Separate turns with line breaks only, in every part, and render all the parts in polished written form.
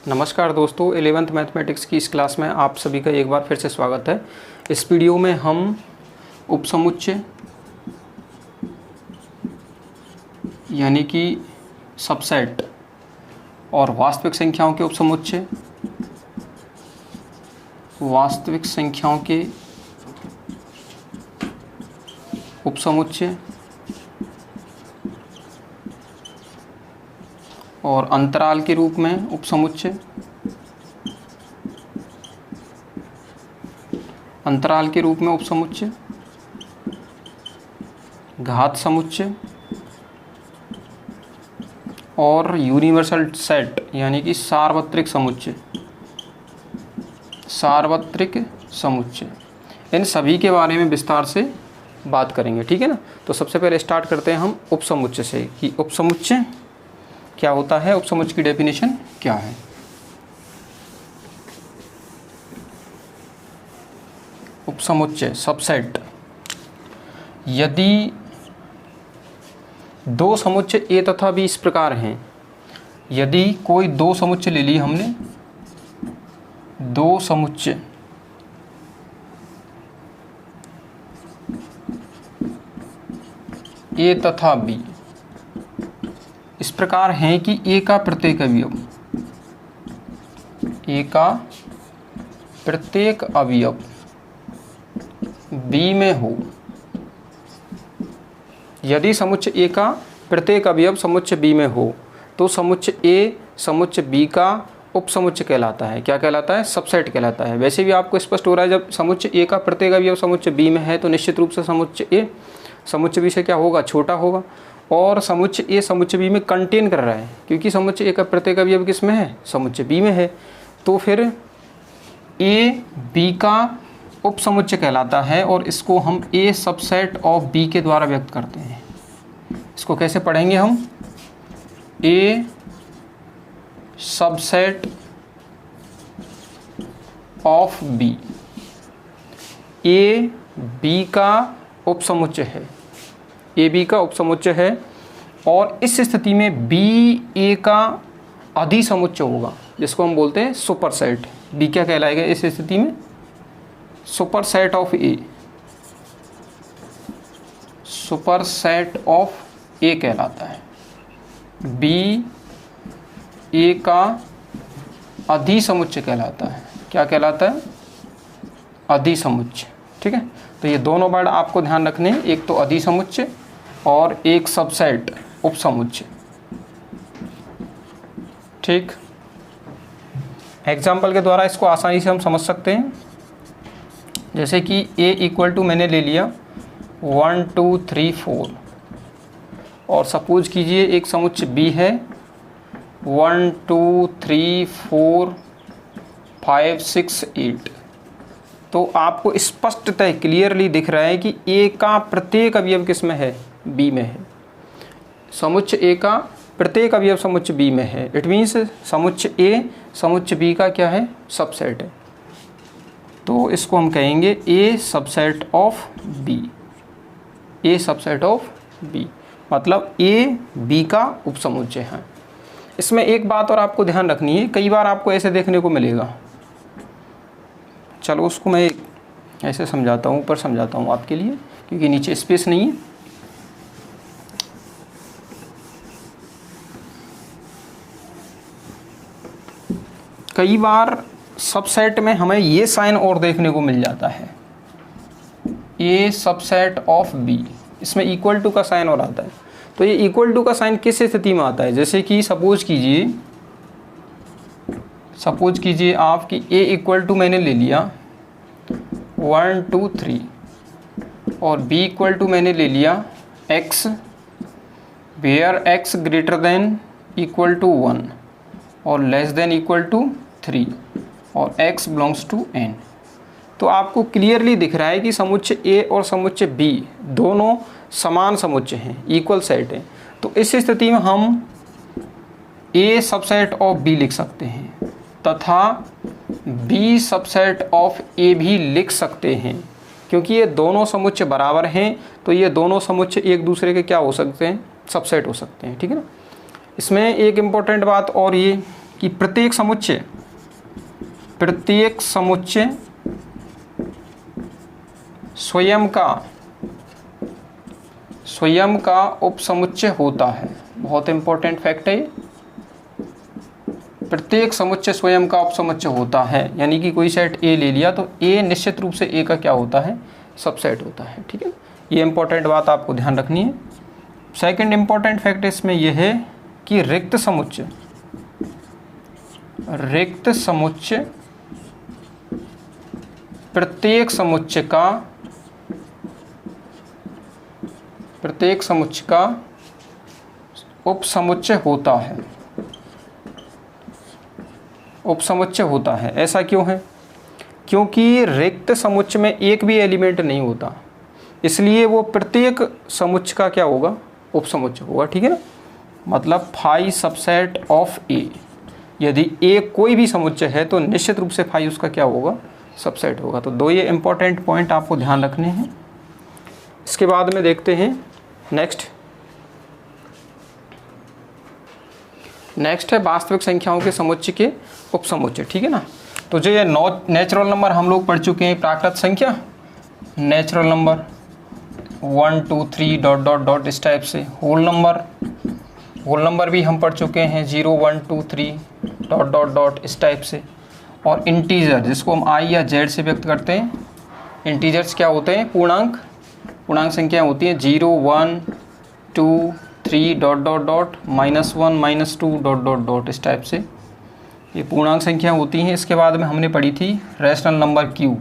नमस्कार दोस्तों, 11th mathematics की इस क्लास में आप सभी का एक बार फिर से स्वागत है। इस वीडियो में हम उपसमुच्चय यानी कि सबसेट और वास्तविक संख्याओं के उपसमुच्चय, वास्तविक संख्याओं के उपसमुच्चय और अंतराल के रूप में उपसमुच्चय, अंतराल के रूप में उपसमुच्चय, घात समुच्चय और यूनिवर्सल सेट यानी कि सार्वत्रिक समुच्चय, सार्वत्रिक समुच्चय, इन सभी के बारे में विस्तार से बात करेंगे। ठीक है ना। तो सबसे पहले स्टार्ट करते हैं हम उपसमुच्चय से कि उपसमुच्चय क्या होता है, उपसमुच्चय की डेफिनेशन क्या है। उपसमुच्चय सबसेट, यदि दो समुच्चय ए तथा बी इस प्रकार हैं, यदि कोई दो समुच्चय ले लिए हमने, दो समुच्चय ए तथा बी इस प्रकार हैं कि ए का प्रत्येक अवयव, ए का प्रत्येक अवयव बी में हो, यदि समुच्चय ए का प्रत्येक अवयव समुच्चय बी में हो तो समुच्चय ए समुच्चय बी का उपसमुच्चय कहलाता है। क्या कहलाता है? सबसेट कहलाता है। वैसे भी आपको स्पष्ट हो रहा है, जब समुच्चय ए का प्रत्येक अवयव समुच्चय बी में है तो निश्चित रूप से समुच्चय ए समुच्चय बी से क्या होगा? छोटा होगा। और समुच्चय ए समुच्चय बी में कंटेन कर रहा है, क्योंकि समुच्चय ए का प्रत्येक अवयव किस में है? समुच्चय बी में है। तो फिर ए बी का उपसमुच्चय कहलाता है और इसको हम ए सबसेट ऑफ बी के द्वारा व्यक्त करते हैं। इसको कैसे पढ़ेंगे हम? A subset of B, A B का उपसमुच्चय है, ए बी का उपसमुच्चय है और इस स्थिति में बी ए का अधिसमुच्चय होगा, जिसको हम बोलते हैं सुपरसेट। बी क्या कहलाएगा इस स्थिति में? Superset of A, superset of A कहलाता है। बी ए का अधिसमुच्चय कहलाता है। क्या कहलाता है? अधिसमुच्चय। ठीक है। तो ये दोनों वर्ड आपको ध्यान रखने हैं, एक तो अधिसमुच्चय और एक सबसेट उपसमुच्चय। ठीक। एग्जाम्पल के द्वारा इसको आसानी से हम समझ सकते हैं। जैसे कि a इक्वल टू मैंने ले लिया 1 2 3 4 और सपोज कीजिए एक समुच्चय b है 1 2 3 4 5 6 8। तो आपको स्पष्टतः क्लियरली दिख रहा है कि ए का प्रत्येक अवयव किस में है? बी में है। समुच्चय ए का प्रत्येक अवयव समुच्चय बी में है। इट मीन्स समुच्चय ए समुच्चय बी का क्या है? सबसेट है। तो इसको हम कहेंगे A subset of B, A subset of B मतलब ए बी का उपसमुच्चय है। इसमें एक बात और आपको ध्यान रखनी है, कई बार आपको ऐसे देखने को मिलेगा। चलो उसको मैं ऐसे समझाता हूँ, ऊपर समझाता हूँ आपके लिए, क्योंकि नीचे स्पेस नहीं है। कई बार सबसेट में हमें ये साइन और देखने को मिल जाता है, ए सबसेट ऑफ बी, इसमें इक्वल टू का साइन और आता है। तो ये इक्वल टू का साइन किस स्थिति में आता है? जैसे कि सपोज कीजिए आप कि a इक्वल टू मैंने ले लिया 1 2 3 और b इक्वल टू मैंने ले लिया x where x greater than equal to 1 और लेस देन इक्वल टू 3 और x बिलोंग्स टू n। तो आपको क्लियरली दिख रहा है कि समुच्चय a और समुच्चय b दोनों समान समुच्चय हैं, इक्वल सेट हैं। तो इस स्थिति में हम a सबसेट ऑफ b लिख सकते हैं तथा b सबसेट ऑफ a भी लिख सकते हैं, क्योंकि ये दोनों समुच्चय बराबर हैं। तो ये दोनों समुच्चय एक दूसरे के क्या हो सकते हैं? सबसेट हो सकते हैं। ठीक है ना। इसमें एक इम्पोर्टेंट बात और ये कि प्रत्येक समुच्चय स्वयं का उपसमुच्चय होता है। बहुत इंपॉर्टेंट फैक्ट है ये। प्रत्येक समुच्चय स्वयं का उपसमुच्चय होता है, यानी कि कोई सेट ए ले लिया तो ए निश्चित रूप से ए का क्या होता है, सबसेट होता है। ठीक है, ये इंपॉर्टेंट बात आपको ध्यान रखनी है। सेकंड इंपॉर्टेंट फैक्ट इसमें यह है कि रिक्त समुच्चय प्रत्येक समुच्चय का उपसमुच्चय होता है। ऐसा क्यों है? क्योंकि रिक्त समुच्चय में एक भी एलिमेंट नहीं होता, इसलिए वो प्रत्येक समुच्चय का क्या होगा, उपसमुच्चय होगा। ठीक है ना, मतलब फाई सबसेट ऑफ ए, यदि ए कोई भी समुच्चय है तो निश्चित रूप से फाई उसका क्या होगा, सबसेट होगा। तो दो ये इंपॉर्टेंट पॉइंट आपको ध्यान रखने हैं। इसके बाद में देखते हैं नेक्स्ट है वास्तविक संख्याओं के समुच्चय के उपसमुच्चय। ठीक है ना, तो जो ये नेचुरल नंबर हम लोग पढ़ चुके हैं, प्राकृत संख्या, natural number 1 2 3 dot dot dot इस टाइप से। होल नंबर भी हम पढ़ चुके हैं, 0 1 2 3 डॉट डॉट डॉट इस टाइप से। और इंटीजर जिसको हम आई या जेड से व्यक्त करते हैं, इंटीजर्स क्या होते हैं, पूर्णांक संख्याएं होती हैं, 0 1 2 3 dot dot dot -1 -2 dot dot dot इस टाइप से, ये पूर्णांक संख्या होती हैं। इसके बाद में हमने पढ़ी थी रैशनल नंबर क्यू,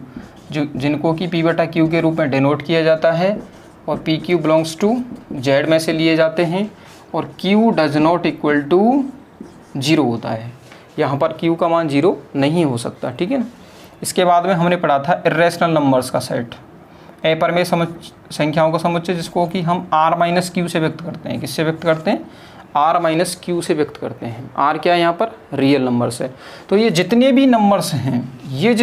जिनको कि पी बटा क्यू के रूप में डिनोट किया जाता है, और P Q belongs to Z में से लिए जाते हैं, और Q does not equal to 0 होता है। यहाँ पर क्यू का मान 0 नहीं हो सकता। ठीक है ना, इसके बाद में हमने पढ़ा था इर्रेशनल नंबर्स का सेट, अपरिमेय संख्याओं का समुच्चय, जिसको कि हम r माइनस क्यू से व्यक्त करते हैं। किससे व्यक्त करते हैं, r माइनस क्यू से व्यक्त करते हैं। r क्या है यहाँ पर, रियल नंबर्स है। तो ये जितने भी नंबर्स हैं, ये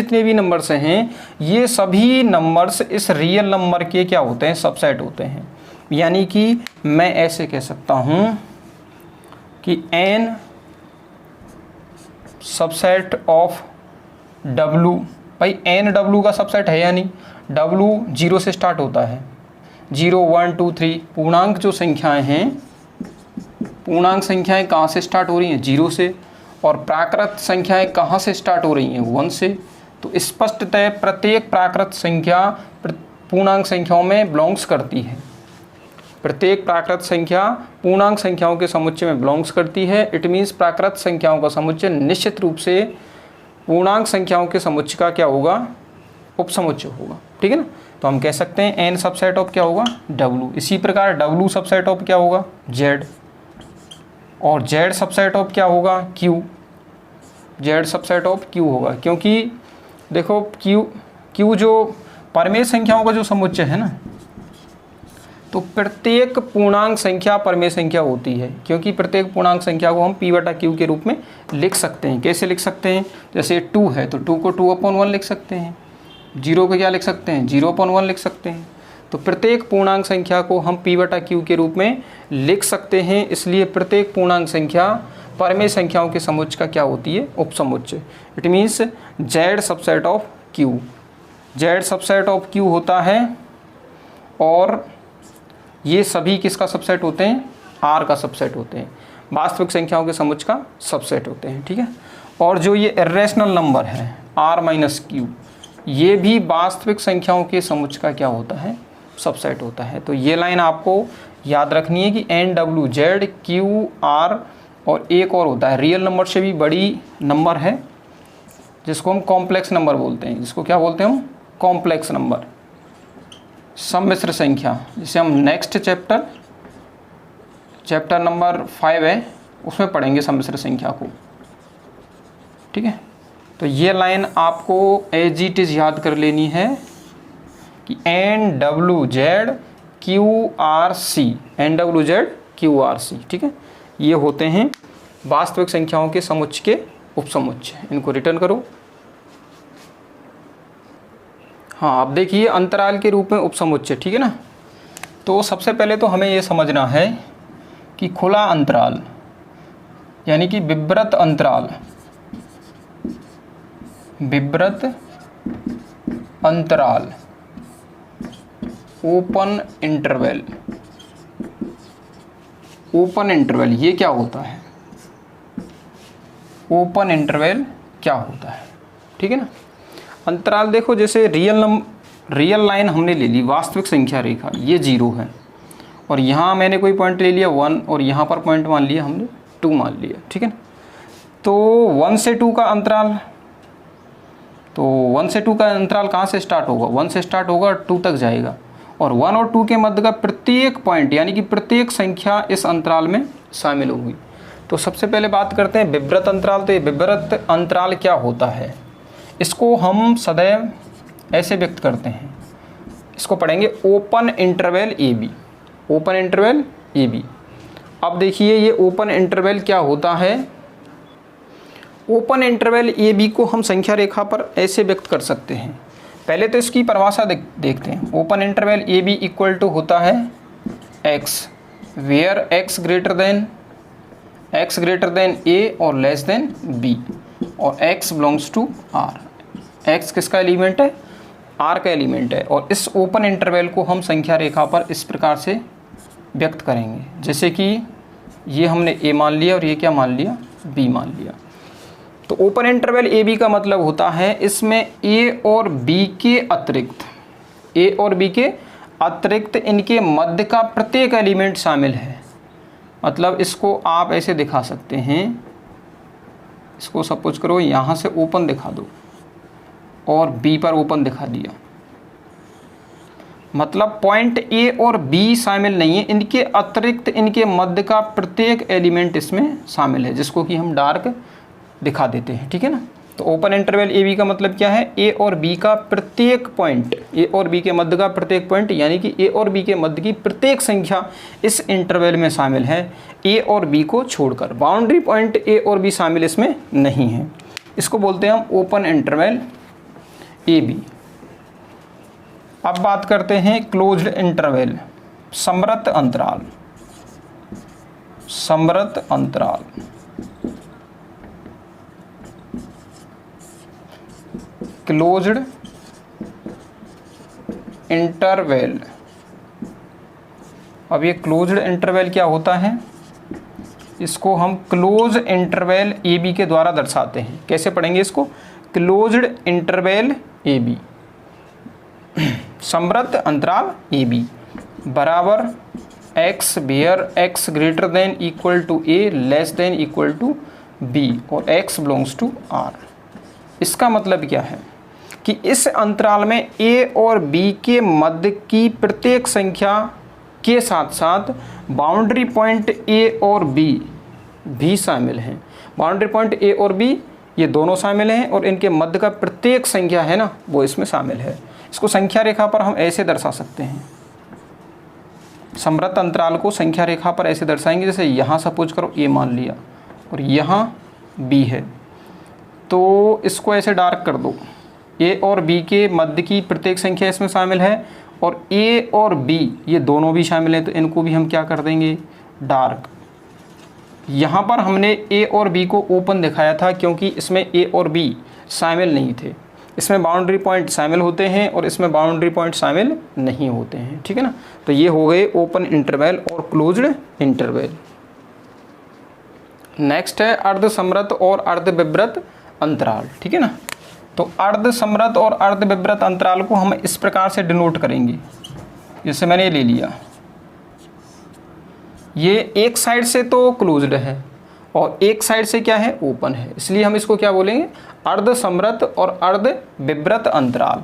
सभी नंबर्स इस रियल नंबर के क्या होते हैं, सबसेट होते हैं। यानी कि मैं ऐसे कह सकता हूँ कि n सबसेट ऑफ w, भाई n w का सबसेट है या नहीं, w 0 से स्टार्ट होता है, 0 1 2 3 पूर्णांक जो संख्याएं हैं, पूर्णांक संख्याएं कहाँ से स्टार्ट हो रही हैं, 0 से, और प्राकृत संख्याएं कहाँ से स्टार्ट हो रही हैं, 1 से। तो स्पष्टतः प्रत्येक प्राकृत संख्या पूर्णांक संख्याओं में बिलोंग्स करती है। प्रत्येक प्राकृत संख्या पूर्णांक संख्याओं के समुच्चय में बिलोंग्स करती है। इट मीन्स प्राकृत संख्याओं का समुच्चय निश्चित रूप से पूर्णांक संख्याओं के समुच्चय का क्या होगा, उपसमुच्चय होगा। ठीक है ना, तो हम कह सकते हैं n सबसेट ऑफ क्या होगा, w। इसी प्रकार w सबसेट ऑफ क्या होगा, z, और z सबसेट ऑफ क्या होगा, q, z subset of q होगा। क्योंकि देखो q जो परमेय संख्याओं का जो समुच्चय है ना, तो प्रत्येक पूर्णांक संख्या परमेय संख्या होती है, क्योंकि प्रत्येक पूर्णांक संख्या को हम p बटा q के रूप में लिख सकते हैं। कैसे लिख सकते हैं, जैसे 2 है तो 2 को 2/1 लिख सकते हैं, 0 को क्या लिख सकते हैं, 0/1 लिख सकते हैं। तो प्रत्येक पूर्णांक संख्या को हम p बटा q के रूप में लिख सकते हैं। इसलिए प्रत्येक पूर्णांक संख्या परमेय संख्याओं के समुच्चय का क्या होती है, उपसमुच्चय। It means z subset of q, z subset of q होता है, और ये सभी किसका सबसेट होते हैं, r का सबसेट होते हैं, वास्तविक संख्याओं के समुच्चय का सबसेट होते हैं। ठीक है, और जो ये इर्रेशनल नंबर है r माइनस क्यू, ये भी वास्तविक संख्याओं के समुच्चय का क्या होता है, सबसेट होता है। तो ये लाइन आपको याद रखनी है कि n w z q r, और एक और होता है रियल नंबर से भी बड़ी नंबर है, जिसको हम कॉम्प्लेक्स नंबर बोलते हैं। जिसको क्या बोलते हैं हम, कॉम्प्लेक्स नंबर, सम्मिश्र संख्या, जिसे हम नेक्स्ट चैप्टर नंबर 5 है उसमें पढ़ेंगे सम्मिश्र संख्या को। ठीक है, तो ये लाइन आपको एज इट इज़ याद कर लेनी है कि n w z q r c, n w z q r c। ठीक है, ये होते हैं वास्तविक संख्याओं के समुच्चय के उपसमुच्चय। इनको रिटर्न करो। हाँ, अब देखिए अंतराल के रूप में उपसमुच्चय। ठीक है ना, तो सबसे पहले तो हमें ये समझना है कि खुला अंतराल यानी कि विवृत अंतराल, विवृत अंतराल, ओपन इंटरवल, ओपन इंटरवल ये क्या होता है, ओपन इंटरवल क्या होता है, ठीक है ना। अंतराल देखो, जैसे रियल लाइन हमने ले ली, वास्तविक संख्या रेखा, ये 0 है, और यहाँ मैंने कोई पॉइंट ले लिया 1, और यहाँ पर पॉइंट मान लिया हमने 2 मान लिया, ठीक है ना। तो 1 से 2 का अंतराल, तो 1 से 2 का अंतराल कहाँ से स्टार्ट होगा, 1 से स्टार्ट होगा 2 तक जाएगा, और 1 और 2 के मध्य का प्रत्येक पॉइंट यानी कि प्रत्येक संख्या इस अंतराल में शामिल होगी। तो सबसे पहले बात करते हैं विवृत अंतराल। तो ये विवृत अंतराल क्या होता है, इसको हम सदैव ऐसे व्यक्त करते हैं, इसको पढ़ेंगे open interval A B, open interval A B. अब देखिए ये ओपन इंटरवल क्या होता है, ओपन इंटरवल ए बी को हम संख्या रेखा पर ऐसे व्यक्त कर सकते हैं। पहले तो इसकी परिभाषा देखते हैं। Open interval A B equal to होता है X, where X greater than A और लेस देन बी, और X belongs to R. X किसका एलिमेंट है, आर का एलिमेंट है, और इस ओपन इंटरवल को हम संख्या रेखा पर इस प्रकार से व्यक्त करेंगे, जैसे कि ये हमने ए मान लिया और ये क्या मान लिया, बी मान लिया। तो ओपन इंटरवल ए बी का मतलब होता है इसमें ए और बी के अतिरिक्त, ए और बी के अतिरिक्त इनके मध्य का प्रत्येक एलिमेंट शामिल है। मतलब इसको आप ऐसे दिखा सकते हैं, इसको सपोज करो यहाँ से ओपन दिखा दो और बी पर ओपन दिखा दिया, मतलब पॉइंट ए और बी शामिल नहीं है, इनके अतिरिक्त इनके मध्य का प्रत्येक एलिमेंट इसमें शामिल है, जिसको कि हम डार्क दिखा देते हैं, ठीक है ना। तो ओपन इंटरवल ए बी का मतलब क्या है, ए और बी का प्रत्येक पॉइंट, ए और बी के मध्य का प्रत्येक पॉइंट यानी कि ए और बी के मध्य की प्रत्येक संख्या इस इंटरवल में शामिल है, ए और बी को छोड़कर। बाउंड्री पॉइंट ए और बी शामिल इसमें नहीं है, इसको बोलते हैं हम ओपन इंटरवल ए बी। अब बात करते हैं क्लोज्ड इंटरवल, समृत अंतराल, समृत अंतराल। Closed interval. अब ये क्लोज्ड इंटरवल क्या होता है, इसको हम क्लोज इंटरवल ए बी के द्वारा दर्शाते हैं। कैसे पढ़ेंगे इसको, क्लोज्ड इंटरवल ए बी, समृत अंतराल ए बी बराबर X where X greater than equal to A less than equal to B और एक्स बिलोंग्स टू आर। इसका मतलब क्या है कि इस अंतराल में ए और बी के मध्य की प्रत्येक संख्या के साथ साथ बाउंड्री पॉइंट ए और बी भी शामिल हैं। बाउंड्री पॉइंट ए और बी ये दोनों शामिल हैं और इनके मध्य का प्रत्येक संख्या है ना, वो इसमें शामिल है। इसको संख्या रेखा पर हम ऐसे दर्शा सकते हैं, समृत अंतराल को संख्या रेखा पर ऐसे दर्शाएंगे, जैसे यहाँ सपोज करो ए मान लिया और यहाँ बी है, तो इसको ऐसे डार्क कर दो। ए और बी के मध्य की प्रत्येक संख्या इसमें शामिल है और ए और बी ये दोनों भी शामिल हैं, तो इनको भी हम क्या कर देंगे, डार्क। यहाँ पर हमने ए और बी को ओपन दिखाया था क्योंकि इसमें ए और बी शामिल नहीं थे। इसमें बाउंड्री पॉइंट शामिल होते हैं और इसमें बाउंड्री पॉइंट शामिल नहीं होते हैं, ठीक है ना। तो ये हो गए ओपन इंटरवल और क्लोज्ड इंटरवल। नेक्स्ट है अर्धसमृत और अर्धविवृत अंतराल, ठीक है ना। तो अर्धसमृत और अर्धविवृत अंतराल को हम इस प्रकार से डिनोट करेंगे, जैसे मैंने ये ले लिया, ये एक साइड से तो क्लोज्ड है और एक साइड से क्या है, ओपन है, इसलिए हम इसको क्या बोलेंगे, अर्धसमृत और अर्धविवृत अंतराल।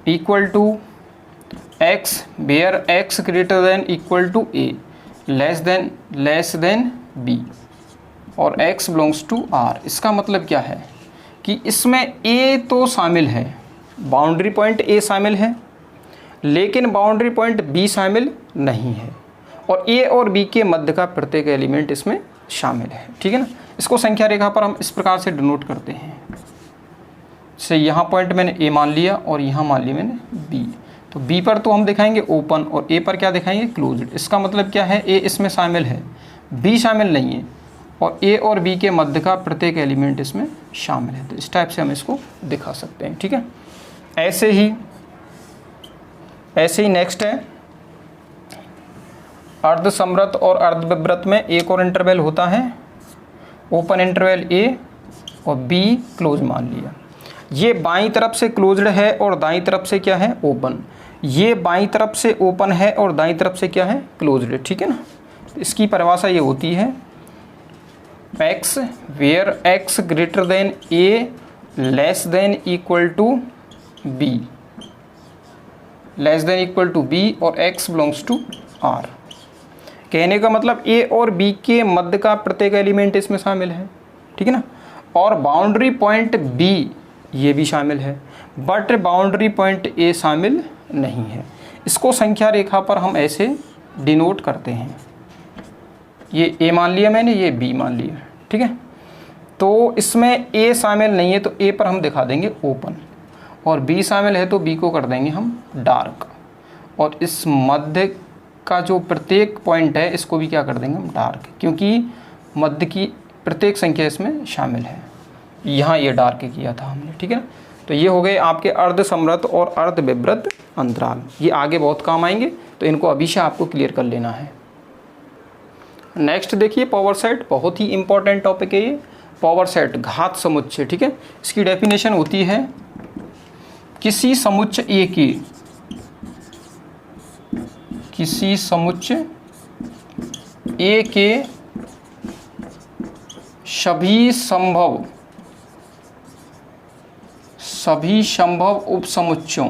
Equal to X where X greater than equal to A less than B और एक्स बिलोंग्स टू आर। इसका मतलब क्या है कि इसमें ए तो शामिल है, बाउंड्री पॉइंट ए शामिल है, लेकिन बाउंड्री पॉइंट बी शामिल नहीं है और ए और बी के मध्य का प्रत्येक एलिमेंट इसमें शामिल है, ठीक है ना। इसको संख्या रेखा पर हम इस प्रकार से डिनोट करते हैं, जैसे यहाँ पॉइंट मैंने ए मान लिया और यहाँ मान लिया मैंने बी, तो बी पर तो हम दिखाएंगे ओपन और ए पर क्या दिखाएंगे, क्लोज्ड। इसका मतलब क्या है, ए इसमें शामिल है, बी शामिल नहीं है और ए और बी के मध्य का प्रत्येक एलिमेंट इसमें शामिल है। तो इस टाइप से हम इसको दिखा सकते हैं, ठीक है। ऐसे ही नेक्स्ट है अर्धसमवृत्त और अर्धविवृत्त में एक और इंटरवल होता है, ओपन इंटरवल ए और बी क्लोज मान लिया। ये बाईं तरफ से क्लोज्ड है और दाईं तरफ से क्या है, ओपन। ये बाईं तरफ से ओपन है और दाईं तरफ से क्या है, क्लोज्ड है, ठीक है ना। इसकी परिभाषा ये होती है x where x greater than a less than equal to b, less than equal to b और x बिलोंग्स टू r। कहने का मतलब a और b के मध्य का प्रत्येक एलिमेंट इसमें शामिल है, ठीक है ना। और बाउंड्री पॉइंट b ये भी शामिल है, बट बाउंड्री पॉइंट a शामिल नहीं है। इसको संख्या रेखा पर हम ऐसे डिनोट करते हैं, ये a मान लिया मैंने, ये b मान लिया, ठीक है। तो इसमें a शामिल नहीं है तो a पर हम दिखा देंगे ओपन, और b शामिल है तो b को कर देंगे हम डार्क, और इस मध्य का जो प्रत्येक पॉइंट है इसको भी क्या कर देंगे हम डार्क, क्योंकि मध्य की प्रत्येक संख्या इसमें शामिल है। यहाँ ये डार्क किया था हमने, ठीक है ना। तो ये हो गए आपके अर्धसमवृत्त और अर्धविवृत्त अंतराल। ये आगे बहुत काम आएंगे, तो इनको अभी से आपको क्लियर कर लेना है। नेक्स्ट देखिए पावर सेट, बहुत ही इंपॉर्टेंट टॉपिक है ये। पावर सेट घात समुच्चय, ठीक है। इसकी डेफिनेशन होती है किसी समुच्चय ए की, किसी समुच्चय ए के सभी संभव उपसमुच्चयों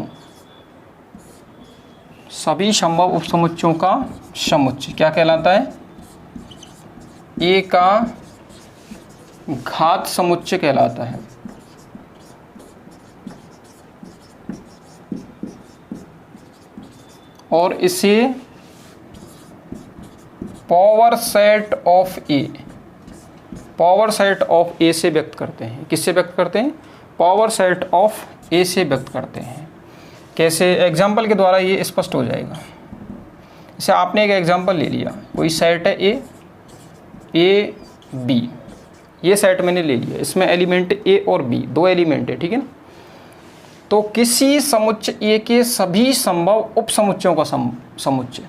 का समुच्चय क्या कहलाता है, ए का घात समुच्चय कहलाता है। और इसे पावर सेट ऑफ ए से व्यक्त करते हैं। किससे व्यक्त करते हैं, पावर सेट ऑफ ए से व्यक्त करते हैं। कैसे, एग्जाम्पल के द्वारा ये स्पष्ट हो जाएगा। जैसे आपने एक एग्जाम्पल ले लिया, कोई सेट है ए बी, ये सेट मैंने ले लिया, इसमें एलिमेंट ए और बी, दो एलिमेंट है, ठीक है ना। तो किसी समुच्चय ए के सभी संभव उपसमुच्चयों का समुच्चय,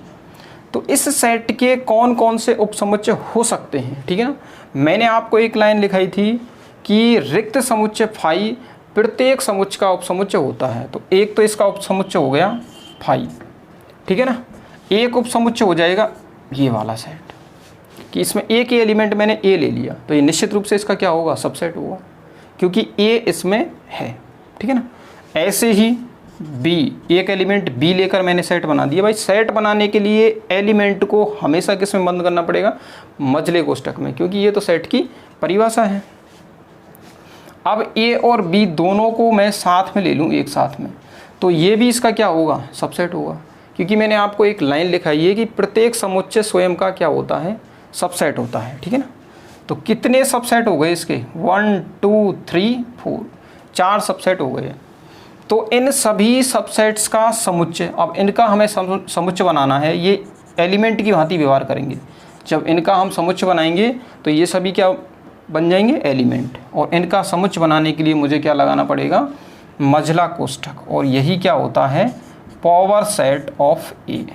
तो इस सेट के कौन कौन से उपसमुच्चय हो सकते हैं, ठीक है ना। मैंने आपको एक लाइन लिखाई थी कि रिक्त समुच्चय फाई प्रत्येक समुच्चय का उपसमुच्चय होता है। तो एक तो इसका उपसमुच्चय हो गया फाई, ठीक है ना। एक उपसमुच्चय हो जाएगा ये वाला सेट, कि इसमें ए के एलिमेंट मैंने ए ले लिया, तो ये निश्चित रूप से इसका क्या होगा, सबसेट होगा, क्योंकि ए इसमें है, ठीक है ना। ऐसे ही बी, एक एलिमेंट बी लेकर मैंने सेट बना दिया। भाई सेट बनाने के लिए एलिमेंट को हमेशा किस में बंद करना पड़ेगा, मझले कोष्ठक में, क्योंकि ये तो सेट की परिभाषा है। अब ए और बी दोनों को मैं साथ में ले लूँ एक साथ में, तो ये भी इसका क्या होगा, सबसेट होगा, क्योंकि मैंने आपको एक लाइन लिखाई है कि प्रत्येक समुच्चय स्वयं का क्या होता है, सबसेट होता है, ठीक है ना। तो कितने सबसेट हो गए इसके, 1 2 3 4, 4 सबसेट हो गए। तो इन सभी सबसेट्स का समुच्चय, अब इनका हमें समुच्चय बनाना है, ये एलिमेंट की भांति व्यवहार करेंगे। जब इनका हम समुच्चय बनाएंगे तो ये सभी क्या बन जाएंगे, एलिमेंट, और इनका समुच्चय बनाने के लिए मुझे क्या लगाना पड़ेगा, मझला कोष्ठक, और यही क्या होता है, पावर सेट ऑफ ए।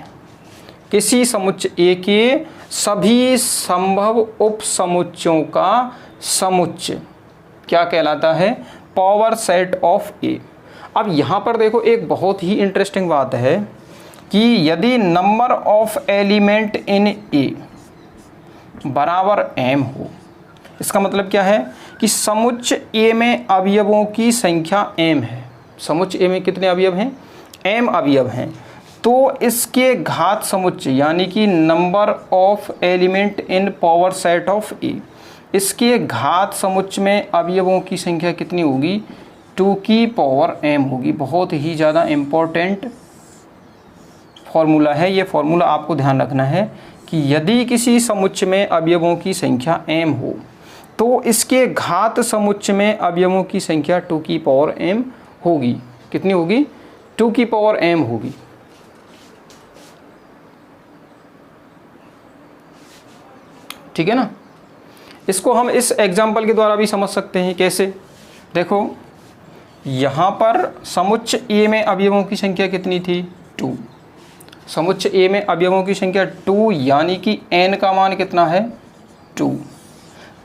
किसी समुच्चय ए के सभी संभव उपसमुच्चयों का समुच्चय क्या कहलाता है, पावर सेट ऑफ ए। अब यहाँ पर देखो एक बहुत ही इंटरेस्टिंग बात है कि यदि नंबर ऑफ एलिमेंट इन ए बराबर m हो, इसका मतलब क्या है कि समुच्चय ए में अवयवों की संख्या m है। समुच्चय ए में कितने अवयव हैं, m अवयव हैं। तो इसके घात समुच्चय यानी कि number of element in power set of A, इसके घात समुच्चय में अवयवों की संख्या कितनी होगी, 2 की पावर m होगी। बहुत ही ज़्यादा इम्पोर्टेंट फॉर्मूला है ये। फॉर्मूला आपको ध्यान रखना है कि यदि किसी समुच्चय में अवयवों की संख्या m हो तो इसके घात समुच्चय में अवयवों की संख्या 2 की पावर m होगी। कितनी होगी, 2 की पावर m होगी। ठीक है ना। इसको हम इस एग्जाम्पल के द्वारा भी समझ सकते हैं। कैसे? देखो यहाँ पर समुच्चय ए में अवयवों की संख्या कितनी थी? 2। समुच्चय ए में अवयवों की संख्या 2 यानी कि n का मान कितना है? 2।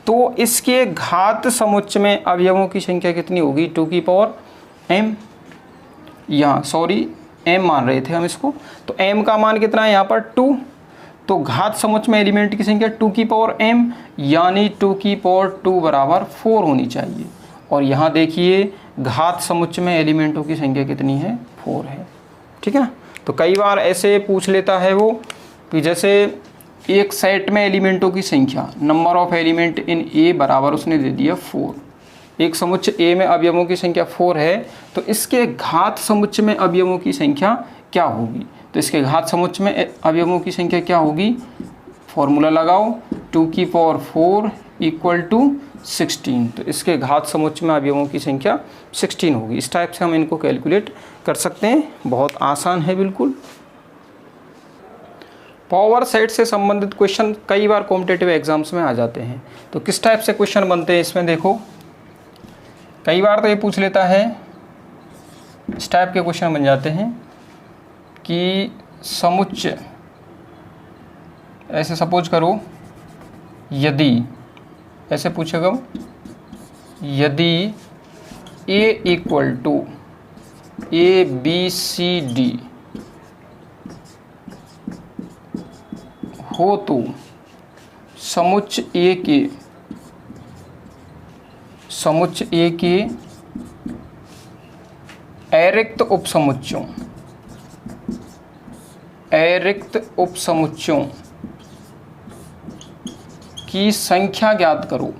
तो इसके घात समुच्चय में अवयवों की संख्या कितनी होगी? 2 की पावर m। यहाँ सॉरी m मान रहे थे हम इसको, तो m का मान कितना है यहाँ पर? 2। तो घात समुच्चय में एलिमेंट की संख्या 2 की पावर m यानी 2 की पावर 2 बराबर 4 होनी चाहिए। और यहाँ देखिए घात समुच्चय में एलिमेंटों की संख्या कितनी है? 4 है। ठीक है ना? तो कई बार ऐसे पूछ लेता है वो कि जैसे एक सेट में एलिमेंटों की संख्या, नंबर ऑफ एलिमेंट इन ए बराबर उसने दे दिया 4। एक समुच्चय ए में अवयवों की संख्या 4 है, तो इसके घात समुच्चय में अवयवों की संख्या क्या होगी? तो इसके घात समुच्चय में अवयवों की संख्या क्या होगी? फॉर्मूला लगाओ, 2 की पावर 4 इक्वल टू 16। तो इसके घात समुच्चय में अवयवों की संख्या 16 होगी। इस टाइप से हम इनको कैलकुलेट कर सकते हैं। बहुत आसान है बिल्कुल। पावर सेट से संबंधित क्वेश्चन कई बार कॉम्पिटिटिव एग्जाम्स में आ जाते हैं। तो किस टाइप से क्वेश्चन बनते हैं इसमें देखो, कई बार तो ये पूछ लेता है, इस टाइप के क्वेश्चन बन जाते हैं कि समुच्चय, ऐसे सपोज करो यदि, ऐसे पूछेगा यदि a इक्वल टू ABCD हो तो समुच्चय A के अरिक्त उपसमुच्चयों की संख्या ज्ञात करो।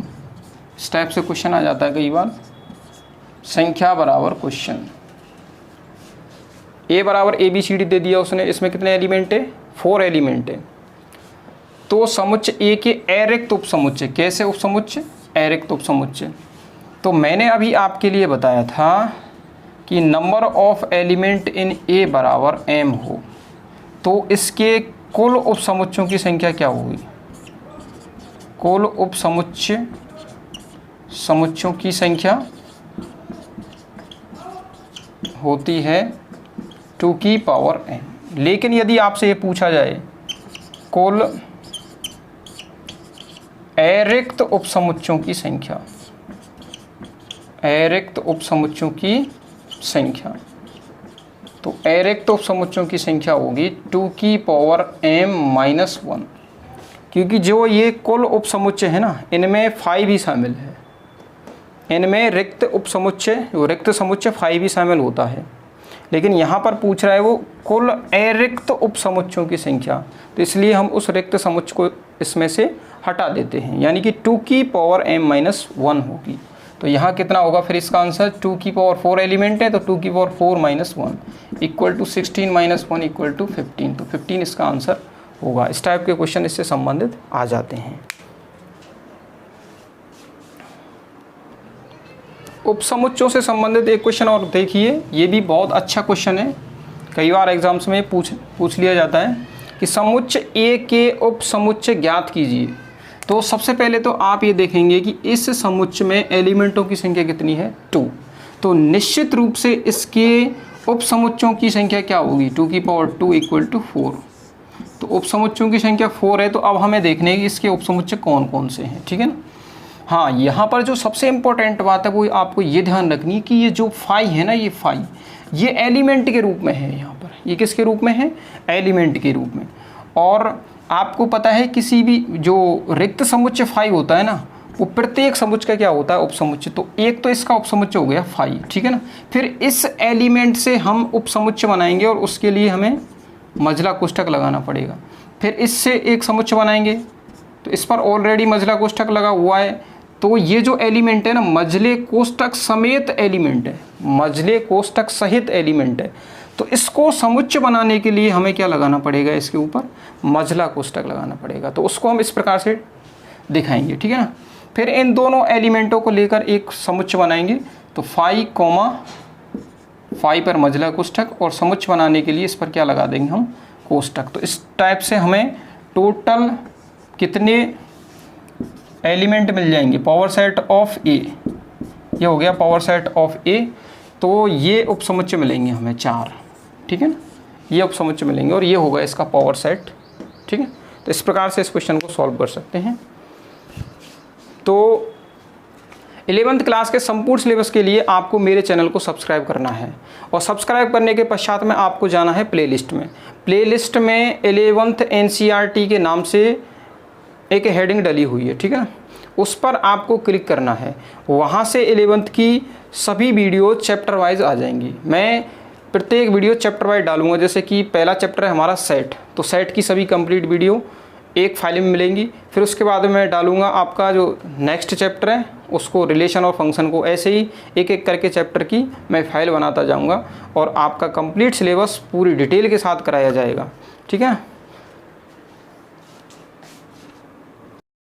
इस टाइप से क्वेश्चन आ जाता है कई बार। संख्या बराबर क्वेश्चन, A बराबर ABCD दे दिया उसने, इसमें कितने एलिमेंट है? 4 एलिमेंट है। तो समुच्चय A के अरिक्त उपसमुच्चय, कैसे उपसमुच्चय? अरिक्त उपसमुच्चय। तो मैंने अभी आपके लिए बताया था कि number of element in A बराबर m हो, तो इसके कुल उपसमुच्चयों की संख्या क्या होगी? कुल समुच्चयों की संख्या होती है 2 की पावर n। लेकिन यदि आपसे ये पूछा जाए कुल अरिक्त उपसमुच्चयों की संख्या, अरिक्त उपसमुच्चयों की संख्या, तो अरिक्त उपसमुच्चयों की संख्या होगी 2 की पावर m-1, क्योंकि जो ये कुल उपसमुच्चय है ना, इनमें 5 भी शामिल है। इनमें रिक्त उपसमुच्चय, जो रिक्त समुच्चय 5 भी शामिल होता है, लेकिन यहाँ पर पूछ रहा है वो कुल अरिक्त उपसमुच्चयों की संख्या, तो इसलिए हम उस रिक्त समुच्चय को इसमें से हटा देते हैं, यानी कि 2 की पावर m-1 होगी। तो यहाँ कितना होगा फिर इसका आंसर? 2 की पावर 4 एलिमेंट है, तो 2 की power 4-1 equal to 16-1 equal to 15। तो 15 इसका आंसर होगा। इस टाइप के क्वेश्चन इससे संबंधित आ जाते हैं। उपसमुच्चयों से संबंधित एक क्वेश्चन और देखिए, ये भी बहुत अच्छा क्वेश्चन है, कई बार एग्जाम्स में पूछ लिया जाता है कि समुच्चय A के उपसमुच्चय ज्ञात कीजिए। तो सबसे पहले तो आप ये देखेंगे कि इस समुच्चय में एलिमेंटों की संख्या कितनी है? 2। तो निश्चित रूप से इसके उपसमुच्चयों की संख्या क्या होगी? 2 की पावर 2 इक्वल टू 4। तो उपसमुच्चयों की संख्या 4 है, तो अब हमें देखने कि इसके उपसमुच्चय कौन कौन से हैं। ठीक है ना? हाँ, यहाँ पर जो सबसे इम्पोर्टेंट बात है वो आपको ये ध्यान रखनी है कि ये जो 5 है ना, ये 5 ये एलिमेंट के रूप में है। यहाँ पर ये किसके रूप में है? एलिमेंट के रूप में। और आपको पता है किसी भी जो रिक्त समुच्चय 5 होता है ना, वो प्रत्येक समुच्चय का क्या होता है? उपसमुच्चय। तो एक तो इसका उपसमुच्चय हो गया 5, ठीक है ना। फिर इस एलिमेंट से हम उपसमुच्चय बनाएंगे और उसके लिए हमें मझला कोष्ठक लगाना पड़ेगा। फिर इससे एक समुच्चय बनाएंगे, तो इस पर ऑलरेडी मझला कोष्ठक लगा हुआ है। तो ये जो एलिमेंट है ना, मझले कोष्ठक समेत एलिमेंट है, मझले कोष्ठक सहित एलिमेंट है। तो इसको समुच्चय बनाने के लिए हमें क्या लगाना पड़ेगा? इसके ऊपर मझला कोष्ठक लगाना पड़ेगा। तो उसको हम इस प्रकार से दिखाएंगे, ठीक है ना। फिर इन दोनों एलिमेंटों को लेकर एक समुच्चय बनाएंगे। तो 5 पर मझला कोष्ठक और समुच्चय बनाने के लिए इस पर क्या लगा देंगे हम? कोष्ठक। तो इस टाइप से हमें टोटल कितने एलिमेंट मिल जाएंगे पावर सेट ऑफ ए, ये हो गया पावर सेट ऑफ ए। तो ये उपसमुच्चय मिलेंगे हमें 4, ठीक है ना, ये उपसमुच्चय मिलेंगे और ये होगा इसका पावर सेट, ठीक है। तो इस प्रकार से इस क्वेश्चन को सॉल्व कर सकते हैं। तो 11th क्लास के संपूर्ण सिलेबस के लिए आपको मेरे चैनल को सब्सक्राइब करना है और सब्सक्राइब करने के पश्चात में आपको जाना है प्लेलिस्ट में। प्लेलिस्ट में 11th NCERT के नाम से एक हेडिंग डली हुई है, ठीक है ना, उस पर आपको क्लिक करना है। वहाँ से 11th की सभी वीडियो चैप्टर वाइज आ जाएंगी। मैं प्रत्येक वीडियो चैप्टर वाइज डालूंगा। जैसे कि पहला चैप्टर है हमारा सेट, तो सेट की सभी कंप्लीट वीडियो एक फाइल में मिलेंगी। फिर उसके बाद मैं डालूंगा आपका जो नेक्स्ट चैप्टर है उसको, रिलेशन और फंक्शन को, ऐसे ही एक एक करके चैप्टर की मैं फाइल बनाता जाऊंगा और आपका कंप्लीट सिलेबस पूरी डिटेल के साथ कराया जाएगा, ठीक है।